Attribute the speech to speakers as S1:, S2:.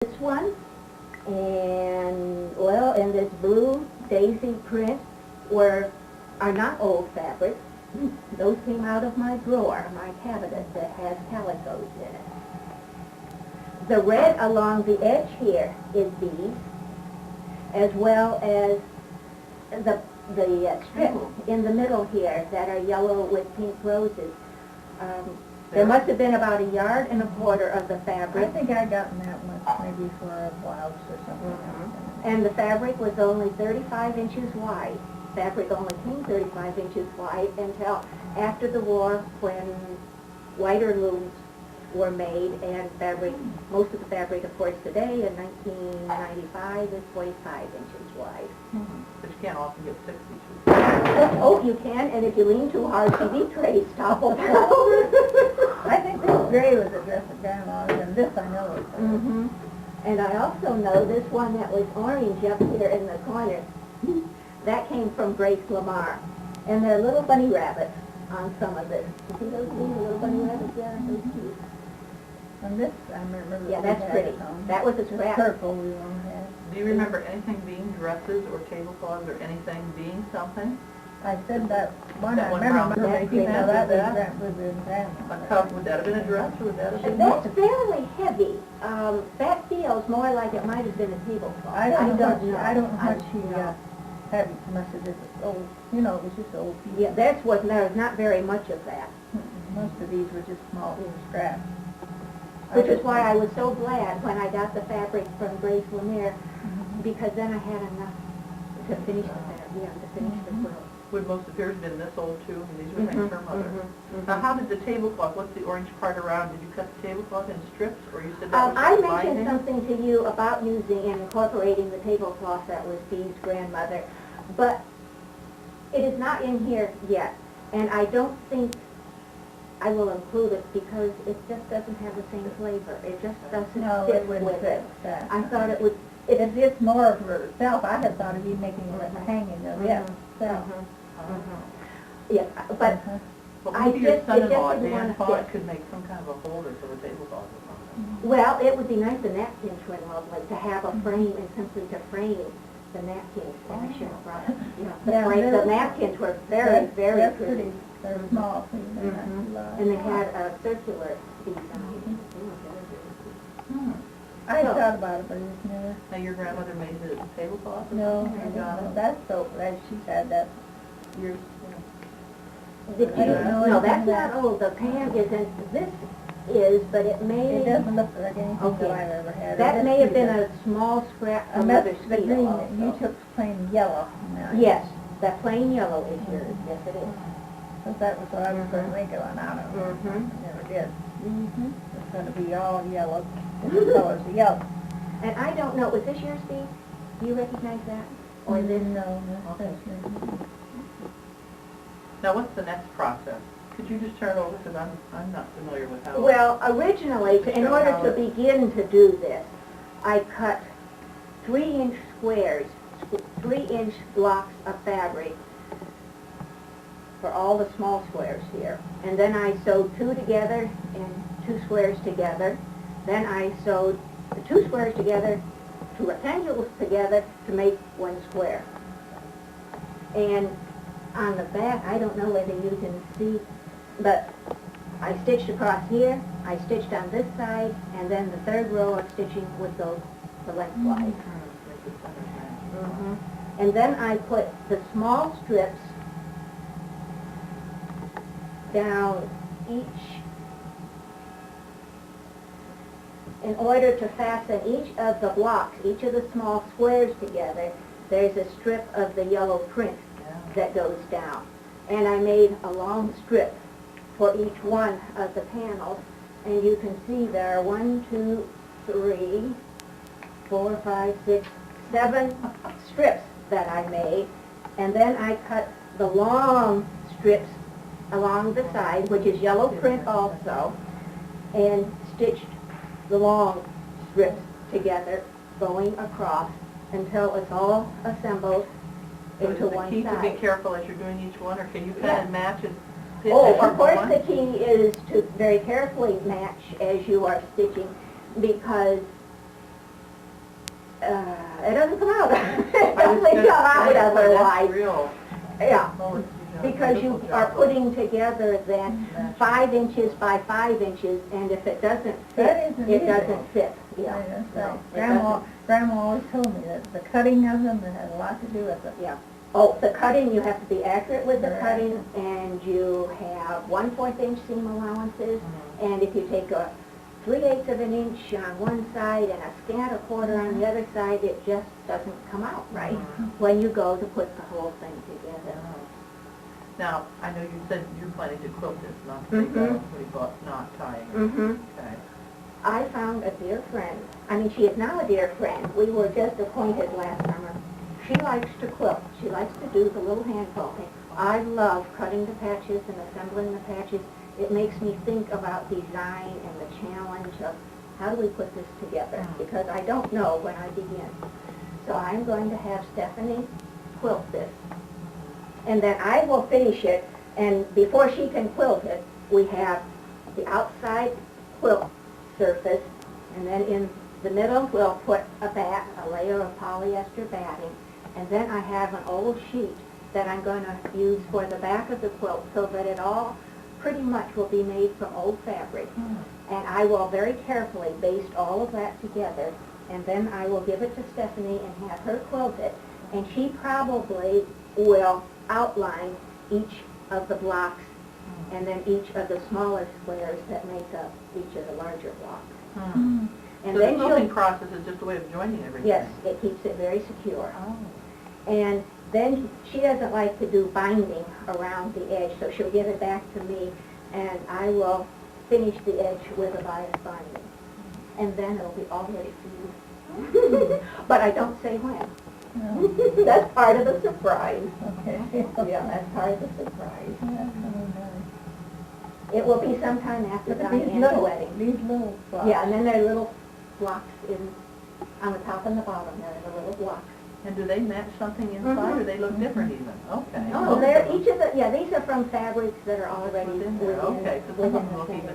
S1: this one, and well, and this blue daisy print are not old fabrics. Those came out of my drawer, my cabinet that has calicos in it. The red along the edge here is these, as well as the strip in the middle here that are yellow with pink roses. There must have been about 1.25 yards of the
S2: I
S1: fabric.
S2: think I gotten that once, maybe for a blouse or something.
S1: And the fabric was only 35 inches wide. Fabric only came 35 inches wide until after the war, when wider looms were made, and fabric, most of the fabric, of course, today in 1995 is 45 inches wide.
S3: But you can't often get 6 inches.
S1: Oh, you can, and if you lean too hard, TV trays topple down.
S2: I think this gray was a dress of Grandma's, and this I know is.
S1: Mm-hmm. And I also know this one that was orange up here in the corner, that came from Grace Lamar. And they're little bunny rabbits on some of this. You see those little bunny rabbits there? Those cute.
S2: And this, I remember.
S1: Yeah,
S2: we
S1: that's
S2: had
S1: pretty.
S2: it on.
S1: That was a
S2: The
S1: scrap.
S2: purple we won't have.
S3: Do you remember anything being dresses or tablecloths or anything being something?
S2: I said that one,
S3: That
S2: I
S3: one
S2: remember
S3: brown.
S2: my making
S3: That's
S2: that
S3: that.
S2: was in Grandma.
S3: A cup, would that have been a dress or would that have been?
S1: That's fairly heavy. That feels more like it might have been a tablecloth.
S2: I don't know
S1: know.
S2: how much she had, must have just old, it was just old pieces.
S1: Yeah, there's not very much of that.
S2: Most of these were just small little scraps.
S1: Which is why I was so glad when I got the fabric from Grace Lemire, because then I had enough to finish the fabric, to finish the quilt.
S3: Would most of yours have been this old too? And these were things her mother. Now, how did the tablecloth, what's the orange part around? Did you cut the tablecloth in strips, or you said that was
S1: I
S3: just
S1: mentioned
S3: binding?
S1: something to you about using and incorporating the tablecloth that was Dee's grandmother, but it is not in here yet, and I don't think I will include it because it just doesn't have the same flavor. It just doesn't
S2: No,
S1: fit
S2: it wouldn't
S1: with
S2: fit
S1: it.
S2: that.
S1: I thought it would.
S2: If it's more of herself, I had thought of you making it hanging of it. So,
S1: Yeah, but
S3: Well,
S1: I
S3: maybe your
S1: just- it
S3: son-in-law,
S1: just didn't
S3: Dan
S1: wanna
S3: Font,
S1: fit.
S3: could make some kind of a holder for the tablecloth or something.
S1: well, it would be nice. The napkins were lovely to have a frame and simply to frame the napkins. And I should have brought, the napkins were very, very
S2: they're
S1: pretty.
S2: They're small, so they're not too large.
S1: And they had a circular piece on it.
S2: I thought about it, but it's never,
S3: Now, your grandmother made the tablecloth? or
S2: no,
S3: something,
S2: I
S3: or
S2: don't know.
S3: Donna?
S2: That's so, that she said that years,
S1: Did
S2: I
S1: you,
S2: don't know
S1: no,
S2: anything
S1: that's
S2: about-
S1: not old. The pan isn't, this is, but it may,
S2: it doesn't look like anything
S1: Okay.
S2: that I've ever had.
S1: that may have been a small scrap from
S2: And that's
S1: Mother
S2: the
S1: Speedo
S2: green,
S1: also.
S2: you took plain yellow. Now.
S1: Yes, that plain yellow is yours. Yes, it is.
S2: Because that was what I was going to make it on out of.
S1: Mhm.
S2: I never did. It's going to be all yellow, different colors of yellow.
S1: And I don't know, was this yours, Steve? Do you recognize that? Or is it?
S2: No,
S3: Okay. Now, what's the next process? Could you just turn it over, because I'm not familiar with how...
S1: Well, originally, in
S3: Show
S1: order
S3: how
S1: to
S3: it-
S1: begin to do this, I cut 3-inch squares, 3-inch blocks of fabric for all the small squares here. And then I sewed 2 together and 2 squares together. Then I sewed the 2 squares together, 2 rectangles together to make 1 square. And on the back, I don't know whether you can see, but I stitched across here, I stitched on this side, and then the 3rd row of stitching would go the lengthwise. And then I put the small strips down each, in order to fasten each of the blocks, each of the small squares together, there's a strip of the yellow print that goes down. And I made a long strip for each one of the panels, and you can see there are 1, 2, 3, 4, 5, 6, 7 strips that I made, and then I cut the long strips along the side, which is yellow print also, and stitched the long strips together going across until it's all assembled into one
S3: Is the key to
S1: side.
S3: be careful as you're doing each one, or can you cut
S1: Yeah.
S3: and match and stitch
S1: Oh,
S3: as you
S1: of course
S3: go on?
S1: the key is to very carefully match as you are stitching, because it doesn't come out. It
S3: I was
S1: doesn't
S3: gonna
S1: come out
S3: say, boy,
S1: otherwise.
S3: that's real.
S1: Yeah,
S3: Oh, it's, you know,
S1: because you
S3: beautiful
S1: are
S3: job.
S1: putting together then 5 inches by 5 inches, and if it doesn't fit,
S2: That isn't
S1: it
S2: easy.
S1: doesn't fit.
S2: I
S1: Yeah,
S2: just
S1: no,
S2: say,
S1: it
S2: Grandma always told me that the cutting of them had a lot to do with it.
S1: yeah. Oh, the cutting, you have to be accurate with the
S2: Right.
S1: cutting, and you have 1/4 inch seam allowances, and if you take a 3/8 of an inch on one side and a scant a quarter on the other side, it just doesn't come out right when you go to put the whole thing together.
S3: Now, I know you said you're planning to quilt this, not to take that, what do you call it, knot tying.
S1: Mm-hmm.
S3: Okay.
S1: I found a dear friend. I mean, she is now a dear friend. We were just acquainted last summer. She likes to quilt. She likes to do the little hand quilting. I love cutting the patches and assembling the patches. It makes me think about design and the challenge of how do we put this together, because I don't know when I begin. So I'm going to have Stephanie quilt this. And then I will finish it, and before she can quilt it, we have the outside quilt surface, and then in the middle we'll put a layer of polyester batting, and then I have an old sheet that I'm going to use for the back of the quilt so that it all pretty much will be made from old fabric. And I will very carefully baste all of that together, and then I will give it to Stephanie and have her quilt it, and she probably will outline each of the blocks and then each of the smaller squares that make up each of the larger blocks. And
S3: So the
S1: then
S3: quilting
S1: she'll,
S3: process is just a way of joining everything?
S1: yes, it keeps it very secure.
S3: Oh.
S1: And then she doesn't like to do binding around the edge, so she'll give it back to me, and I will finish the edge with a bias binding. And then it'll be all ready for you. But I don't say when.
S2: No.
S1: That's part of the surprise.
S2: Okay.
S1: Yeah, that's part of the surprise.
S2: That's really nice.
S1: It will be sometime after
S2: These
S1: Diane's
S2: little,
S1: wedding.
S2: these little blocks.
S1: Yeah, and then there are little blocks on the top and the bottom, there are the little blocks.
S3: And do they match something inside, or they look different even? Okay.
S1: Oh, they're, each of the, yeah, these are from fabrics that are already
S3: Within there, okay, so some of
S1: within
S3: them
S1: the
S3: look
S1: same.
S3: even